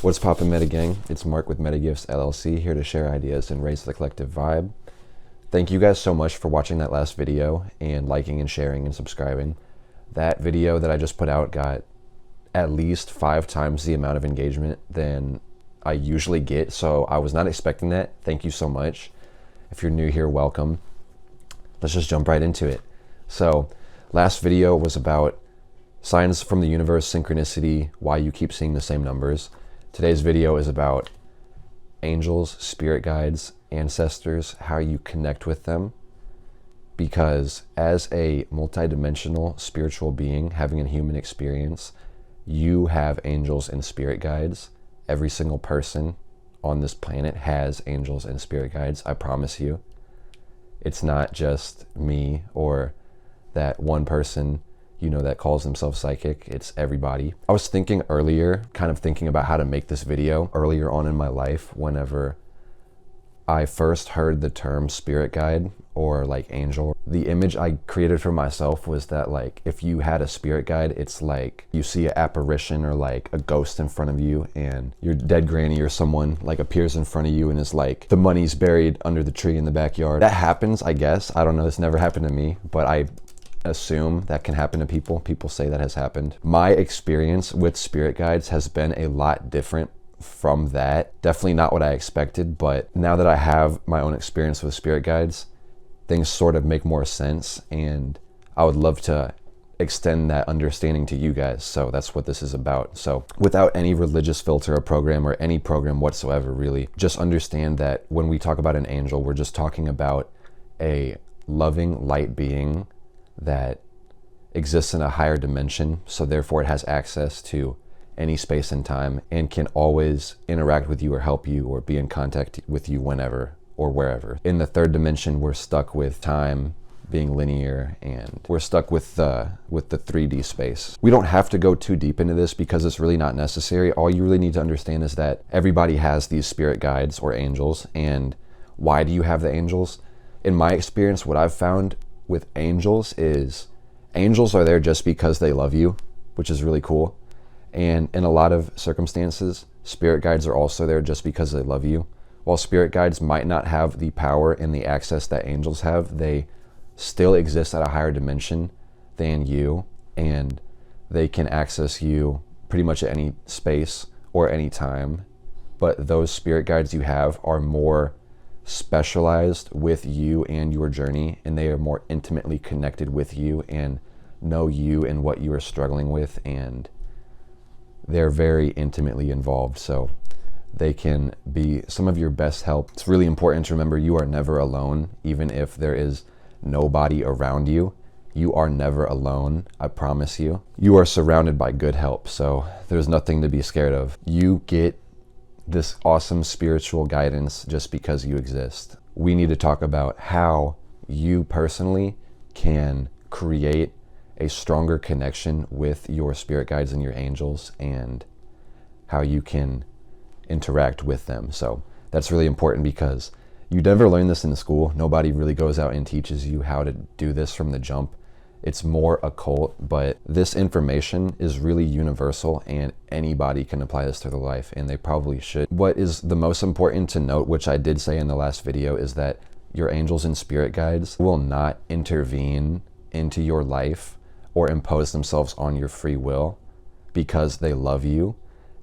What's poppin', Meta Gang? It's Mark with MetaGifts LLC, here to share ideas and raise the collective vibe. Thank you guys so much for watching that last video and liking and sharing and subscribing. That video that I just put out got at least 5 times the amount of engagement than I usually get, so I was not expecting that. Thank you so much. If you're new here, welcome. Let's just jump right into it. So, last video was about signs from the universe, synchronicity, why you keep seeing the same numbers. Today's video is about angels, spirit guides, ancestors, how you connect with them. Because as a multidimensional spiritual being having a human experience, you have angels and spirit guides. Every single person on this planet has angels and spirit guides, I promise you. It's not just me or that one person, you know, that calls themselves psychic. It's everybody. I was thinking earlier, kind of thinking about how to make this video earlier on in my life, whenever I first heard the term spirit guide or like angel. The image I created for myself was that, like, if you had a spirit guide, it's like you see an apparition or like a ghost in front of you, and your dead granny or someone like appears in front of you and is like, the money's buried under the tree in the backyard. That happens, I guess. I don't know. It's never happened to me, but I assume that can happen to people. People say that has happened. My experience with spirit guides has been a lot different from that. Definitely not what I expected, but now that I have my own experience with spirit guides, things sort of make more sense, and I would love to extend that understanding to you guys. So that's what this is about. So without any religious filter or program or any program whatsoever, really, just understand that when we talk about an angel, we're just talking about a loving light being that exists in a higher dimension, so therefore it has access to any space and time and can always interact with you or help you or be in contact with you whenever or wherever. In the third dimension, we're stuck with time being linear, and we're stuck with the 3D space. We don't have to go too deep into this because it's really not necessary. All you really need to understand is that everybody has these spirit guides or angels. And why do you have the angels? In my experience, what I've found with angels is angels are there just because they love you, which is really cool. And in a lot of circumstances, spirit guides are also there just because they love you. While spirit guides might not have the power and the access that angels have, they still exist at a higher dimension than you, and they can access you pretty much at any space or any time. But those spirit guides you have are more specialized with you and your journey, and they are more intimately connected with you and know you and what you are struggling with, and they're very intimately involved, so they can be some of your best help. It's really important to remember you are never alone. Even if there is nobody around you, you are never alone, I promise you. You are surrounded by good help, so there's nothing to be scared of. You get this awesome spiritual guidance just because you exist. We need to talk about how you personally can create a stronger connection with your spirit guides and your angels, and how you can interact with them. So that's really important because you never learn this in school. Nobody really goes out and teaches you how to do this from the jump. It's more occult, but this information is really universal and anybody can apply this to their life, and they probably should. What is the most important to note, which I did say in the last video, is that your angels and spirit guides will not intervene into your life or impose themselves on your free will because they love you.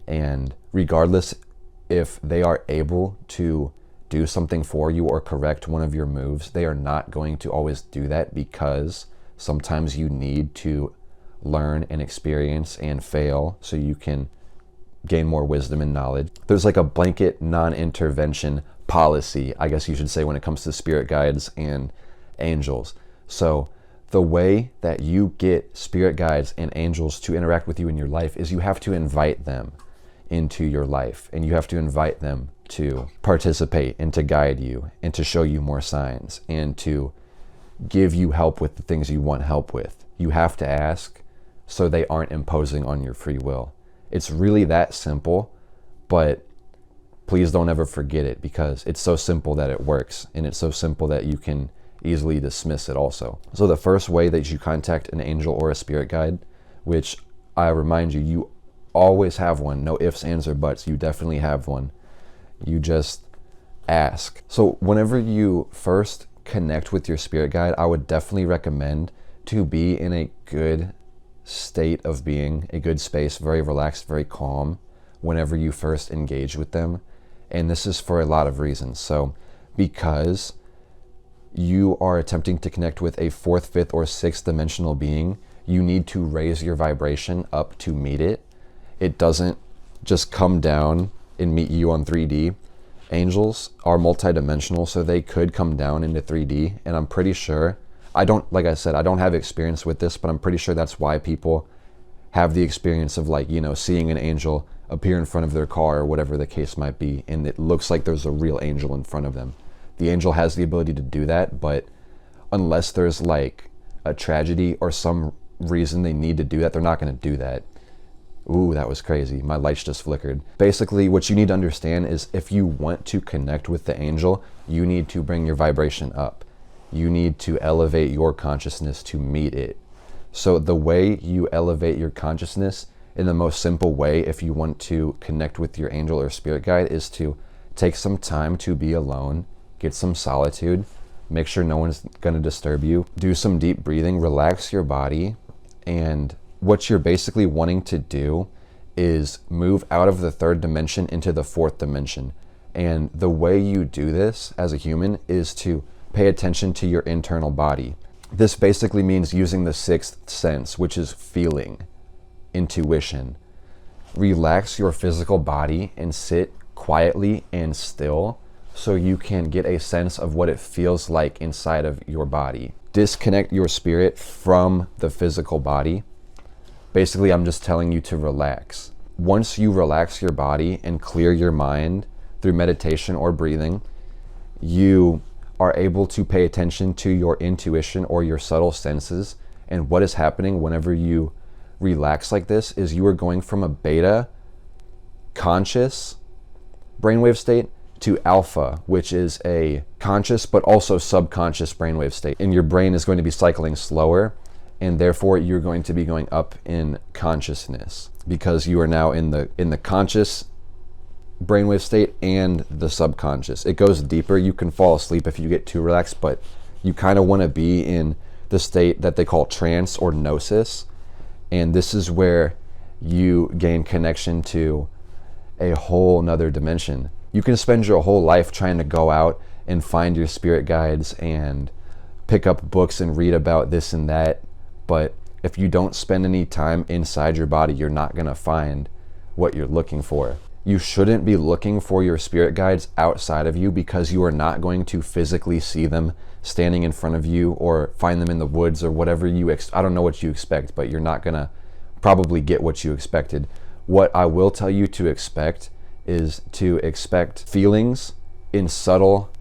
And regardless if they are able to do something for you or correct one of your moves, they are not going to always do that, because sometimes you need to learn and experience and fail so you can gain more wisdom and knowledge. There's like a blanket non-intervention policy, I guess you should say, when it comes to spirit guides and angels. So the way that you get spirit guides and angels to interact with you in your life is you have to invite them into your life, and you have to invite them to participate and to guide you and to show you more signs and to give you help with the things you want help with. You have to ask so they aren't imposing on your free will. It's really that simple, but please don't ever forget it, because it's so simple that it works, and it's so simple that you can easily dismiss it also. So the first way that you contact an angel or a spirit guide, which I remind you, you always have one. No ifs, ands, or buts. You definitely have one. You just ask. So whenever you first connect with your spirit guide, I would definitely recommend to be in a good state of being, a good space, very relaxed, very calm whenever you first engage with them. And this is for a lot of reasons. So because you are attempting to connect with a fourth, fifth, or sixth dimensional being, you need to raise your vibration up to meet it. It doesn't just come down and meet you on 3D. Angels are multidimensional, so they could come down into 3D. And I'm pretty sure, like I said, I don't have experience with this, but I'm pretty sure that's why people have the experience of, like, seeing an angel appear in front of their car or whatever the case might be, and it looks like there's a real angel in front of them. The angel has the ability to do that, but unless there's like a tragedy or some reason they need to do that, they're not going to do that. Ooh, that was crazy. My lights just flickered. Basically, what you need to understand is if you want to connect with the angel, you need to bring your vibration up. You need to elevate your consciousness to meet it. So the way you elevate your consciousness in the most simple way, if you want to connect with your angel or spirit guide, is to take some time to be alone, get some solitude, make sure no one's going to disturb you, do some deep breathing, relax your body, and what you're basically wanting to do is move out of the third dimension into the fourth dimension. And the way you do this as a human is to pay attention to your internal body. This basically means using the sixth sense, which is feeling, intuition. Relax your physical body and sit quietly and still so you can get a sense of what it feels like inside of your body. Disconnect your spirit from the physical body. Basically, I'm just telling you to relax. Once you relax your body and clear your mind through meditation or breathing, you are able to pay attention to your intuition or your subtle senses. And what is happening whenever you relax like this is you are going from a beta conscious brainwave state to alpha, which is a conscious but also subconscious brainwave state. And your brain is going to be cycling slower, and therefore you're going to be going up in consciousness because you are now in the conscious brainwave state and the subconscious. It goes deeper. You can fall asleep if you get too relaxed, but you kind of want to be in the state that they call trance or gnosis. And this is where you gain connection to a whole nother dimension. You can spend your whole life trying to go out and find your spirit guides and pick up books and read about this and that. But if you don't spend any time inside your body, you're not going to find what you're looking for. You shouldn't be looking for your spirit guides outside of you because you are not going to physically see them standing in front of you or find them in the woods or whatever I don't know what you expect, but you're not going to probably get what you expected. What I will tell you to expect is to expect feelings in subtle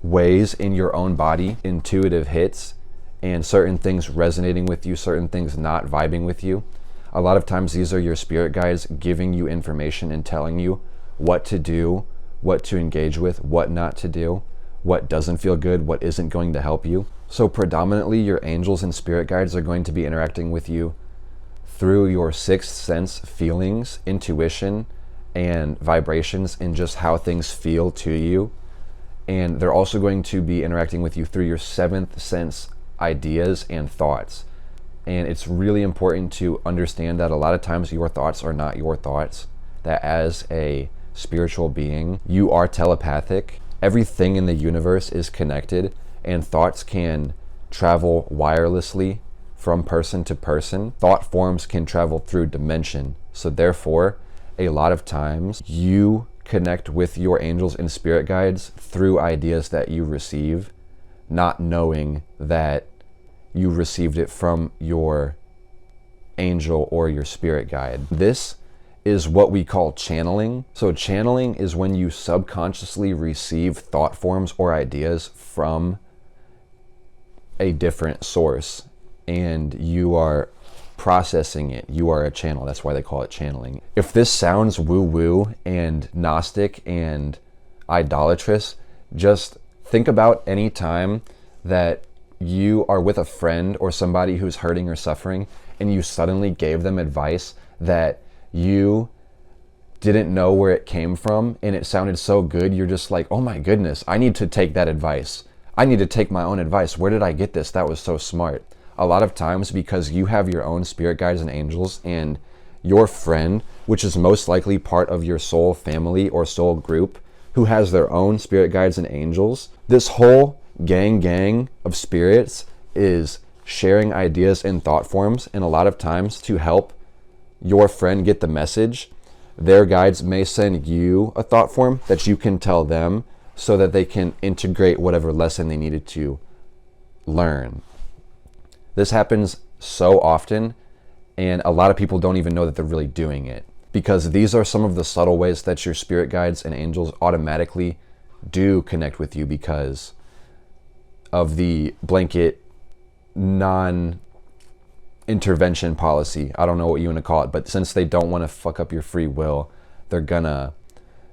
ways in your own body, intuitive hits, and certain things resonating with you, certain things not vibing with you. A lot of times these are your spirit guides giving you information and telling you what to do, what to engage with, what not to do, what doesn't feel good, what isn't going to help you. So predominantly your angels and spirit guides are going to be interacting with you through your sixth sense feelings, intuition, and vibrations, and just how things feel to you. And they're also going to be interacting with you through your seventh sense ideas and thoughts. And it's really important to understand that a lot of times your thoughts are not your thoughts, that as a spiritual being, you are telepathic. Everything in the universe is connected, and thoughts can travel wirelessly from person to person. Thought forms can travel through dimension. So therefore, a lot of times you connect with your angels and spirit guides through ideas that you receive, not knowing that you received it from your angel or your spirit guide. This is what we call channeling. So channeling is when you subconsciously receive thought forms or ideas from a different source and you are processing it. You are a channel. That's why they call it channeling. If this sounds woo-woo and Gnostic and idolatrous, just think about any time that you are with a friend or somebody who's hurting or suffering and you suddenly gave them advice that you didn't know where it came from and it sounded so good, you're just like, oh my goodness, I need to take that advice. I need to take my own advice. Where did I get this? That was so smart. A lot of times, because you have your own spirit guides and angels, and your friend, which is most likely part of your soul family or soul group, who has their own spirit guides and angels, this whole gang of spirits is sharing ideas in thought forms, and a lot of times to help your friend get the message, their guides may send you a thought form that you can tell them so that they can integrate whatever lesson they needed to learn. This happens so often, and a lot of people don't even know that they're really doing it, because these are some of the subtle ways that your spirit guides and angels automatically do connect with you because of the blanket non-intervention policy. I don't know what you want to call it, but since they don't want to fuck up your free will, they're gonna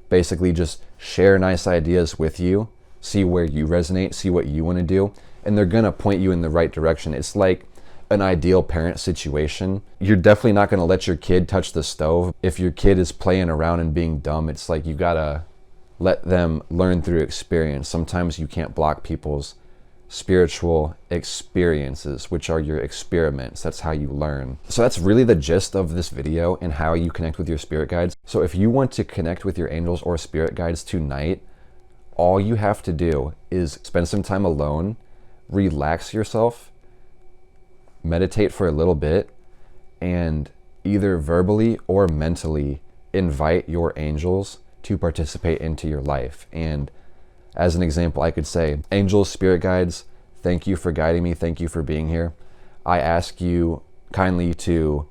basically just share nice ideas with you, see where you resonate, see what you want to do, and they're gonna point you in the right direction. It's like an ideal parent situation. You're definitely not gonna let your kid touch the stove. If your kid is playing around and being dumb, it's like you gotta let them learn through experience. Sometimes you can't block people's spiritual experiences, which are your experiments. That's how you learn. So that's really the gist of this video and how you connect with your spirit guides. So if you want to connect with your angels or spirit guides tonight, all you have to do is spend some time alone, relax yourself, meditate for a little bit, and either verbally or mentally invite your angels to participate into your life. And as an example, I could say, angels, spirit guides, thank you for guiding me. Thank you for being here. I ask you kindly to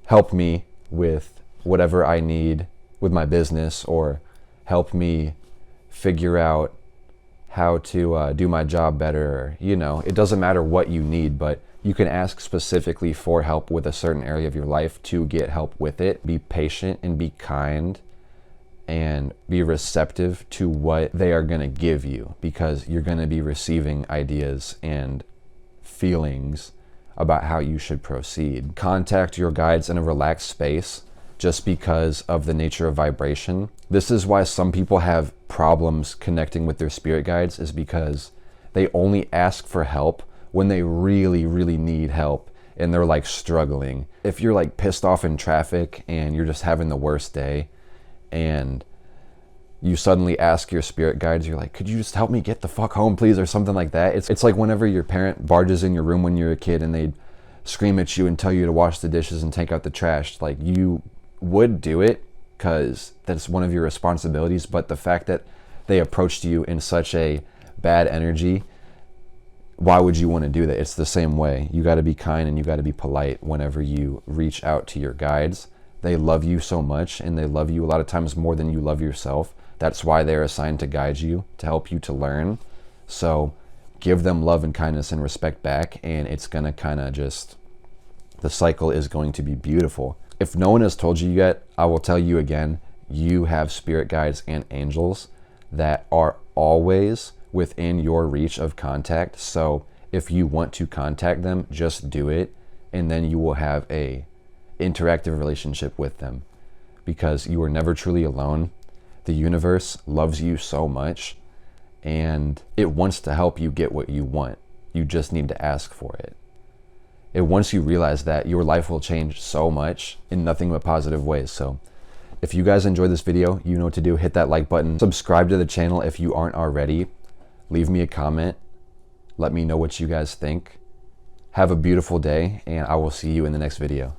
help me with whatever I need with my business, or help me figure out how to do my job better. You know, it doesn't matter what you need, but you can ask specifically for help with a certain area of your life to get help with it. Be patient and be kind and be receptive to what they are going to give you, because you're going to be receiving ideas and feelings about how you should proceed. Contact your guides in a relaxed space just because of the nature of vibration. This is why some people have problems connecting with their spirit guides, is because they only ask for help when they really, really need help and they're like struggling. If you're like pissed off in traffic and you're just having the worst day, and you suddenly ask your spirit guides, you're like, could you just help me get the fuck home, please, or something like that. It's like whenever your parent barges in your room when you're a kid and they scream at you and tell you to wash the dishes and take out the trash. Like, you would do it because that's one of your responsibilities, but the fact that they approached you in such a bad energy, why would you want to do that? It's the same way. You got to be kind and you got to be polite whenever you reach out to your guides. They love you so much, and they love you a lot of times more than you love yourself. That's why they're assigned to guide you, to help you to learn. So give them love and kindness and respect back, and it's going to kind of just, the cycle is going to be beautiful. If no one has told you yet, I will tell you again, you have spirit guides and angels that are always within your reach of contact. So if you want to contact them, just do it, and then you will have a interactive relationship with them, because you are never truly alone. The universe loves you so much, and it wants to help you get what you want. You just need to ask for it. And once you realize that, your life will change so much in nothing but positive ways. So if you guys enjoyed this video, you know what to do. Hit that like button, subscribe to the channel if you aren't already, leave me a comment, let me know what you guys think. Have a beautiful day, and I will see you in the next video.